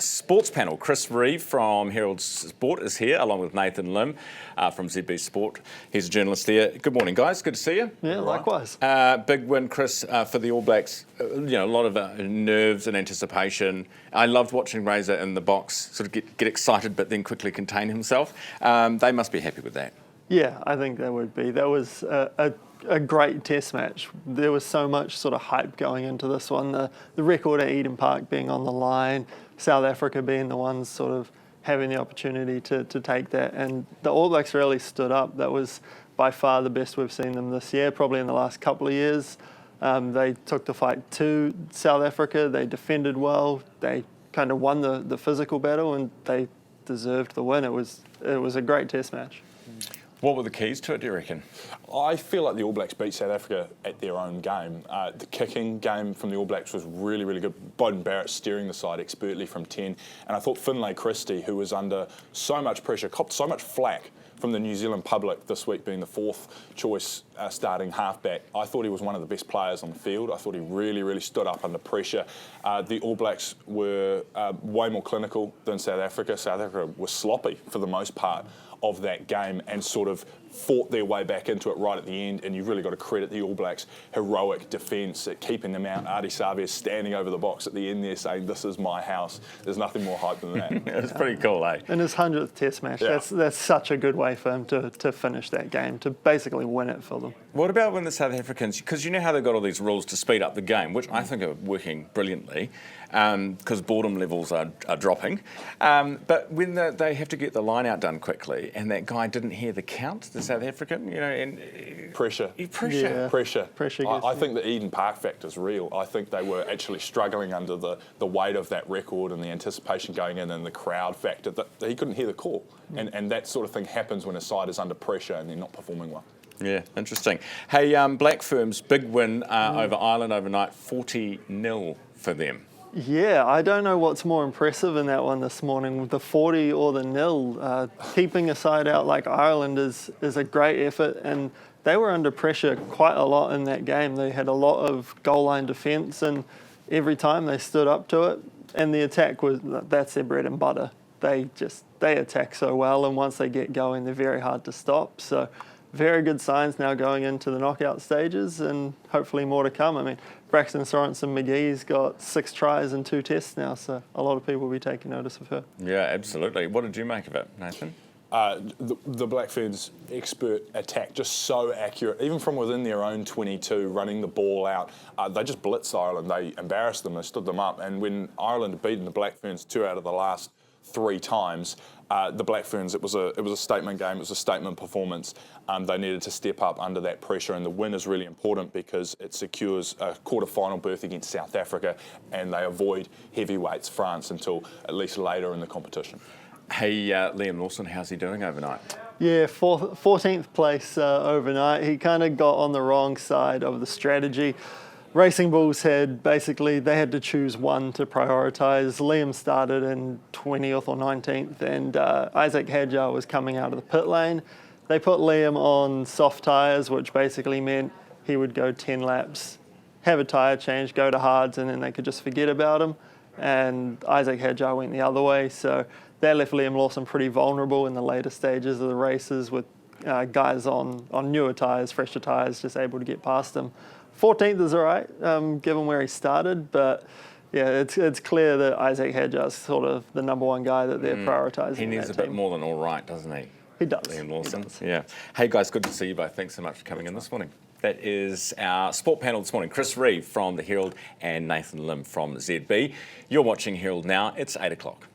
sports panel. Chris Reeve from Herald Sport is here, along with Nathan Lim from ZB Sport. He's a journalist there. Good morning, guys. Good to see you. Yeah, likewise. Big win, Chris, for the All Blacks. A lot of nerves and anticipation. I loved watching Razor in the box sort of get excited, but then quickly contain himself. They must be happy with that. Yeah, I think they would be. That was a great test match. There was so much sort of hype going into this one. The record at Eden Park being on the line, South Africa being the ones sort of having the opportunity to take that. And the All Blacks really stood up. That was by far the best we've seen them this year, probably in the last couple of years. They took the fight to South Africa. They defended well. They kind of won the physical battle, and they deserved the win. It was a great test match. What were the keys to it, do you reckon? I feel like the All Blacks beat South Africa at their own game. The kicking game from the All Blacks was really, really good. Beauden Barrett steering the side expertly from 10. And I thought Finlay Christie, who was under so much pressure, copped so much flack from the New Zealand public this week, being the fourth choice starting halfback. I thought he was one of the best players on the field. I thought he really, really stood up under pressure. The All Blacks were way more clinical than South Africa. South Africa was sloppy for the most part of that game and sort of fought their way back into it right at the end, and you've really got to credit the All Blacks' heroic defence at keeping them out. Ardie Savea standing over the box at the end there saying, "This is my house." There's nothing more hype than that. It's pretty cool, eh? In his 100th test match, Yeah. that's such a good way for him to finish that game, to basically win it for them. What about when the South Africans, because you know how they've got all these rules to speed up the game, which I think are working brilliantly, because boredom levels are dropping. But when they have to get the line out done quickly, and that guy didn't hear the count, the South African, and Pressure. Yeah. Pressure. I I think the Eden Park factor is real. I think they were actually struggling under the weight of that record and the anticipation going in and the crowd factor that he couldn't hear the call. And that sort of thing happens when a side is under pressure and they're not performing well. Yeah, interesting. Hey, Black Ferns, big win over Ireland overnight, 40-0 for them. Yeah, I don't know what's more impressive in that one this morning, the 40 or the 0. Keeping a side out like Ireland is a great effort, and they were under pressure quite a lot in that game. They had a lot of goal line defence, and every time they stood up to it, and the attack that's their bread and butter. They attack so well, and once they get going, they're very hard to stop. So very good signs now going into the knockout stages, and hopefully more to come. I mean, Braxton Sorensen-McGee's got 6 tries in 2 tests now, so a lot of people will be taking notice of her. Yeah, absolutely. What did you make of it, Nathan? The Black Ferns' expert attack, just so accurate, even from within their own 22, running the ball out. They just blitzed Ireland. They embarrassed them. They stood them up. And when Ireland had beaten the Black Ferns 2 out of the last 3 times, the Black Ferns, it was a statement game. It was a statement performance. They needed to step up under that pressure, and the win is really important because it secures a quarter-final berth against South Africa, and they avoid heavyweights France until at least later in the competition. Hey, Liam Lawson, how's he doing overnight? Yeah, 14th place overnight. He kind of got on the wrong side of the strategy. Racing Bulls they had to choose one to prioritise. Liam started in 20th or 19th, and Isaac Hadjar was coming out of the pit lane. They put Liam on soft tyres, which basically meant he would go 10 laps, have a tyre change, go to hards, and then they could just forget about him. And Isaac Hadjar went the other way, so that left Liam Lawson pretty vulnerable in the later stages of the races with guys on newer tyres, fresher tyres, just able to get past him. 14th is all right, given where he started, but yeah, it's clear that Isaac Hadjar's sort of the number one guy that they're prioritising. He needs a bit more than all right, doesn't he? He does. Liam Lawson. He does. Yeah. Hey guys, good to see you both. Thanks so much for coming in this morning. That is our sport panel this morning. Chris Reeve from the Herald and Nathan Lim from ZB. You're watching Herald Now. It's 8 o'clock.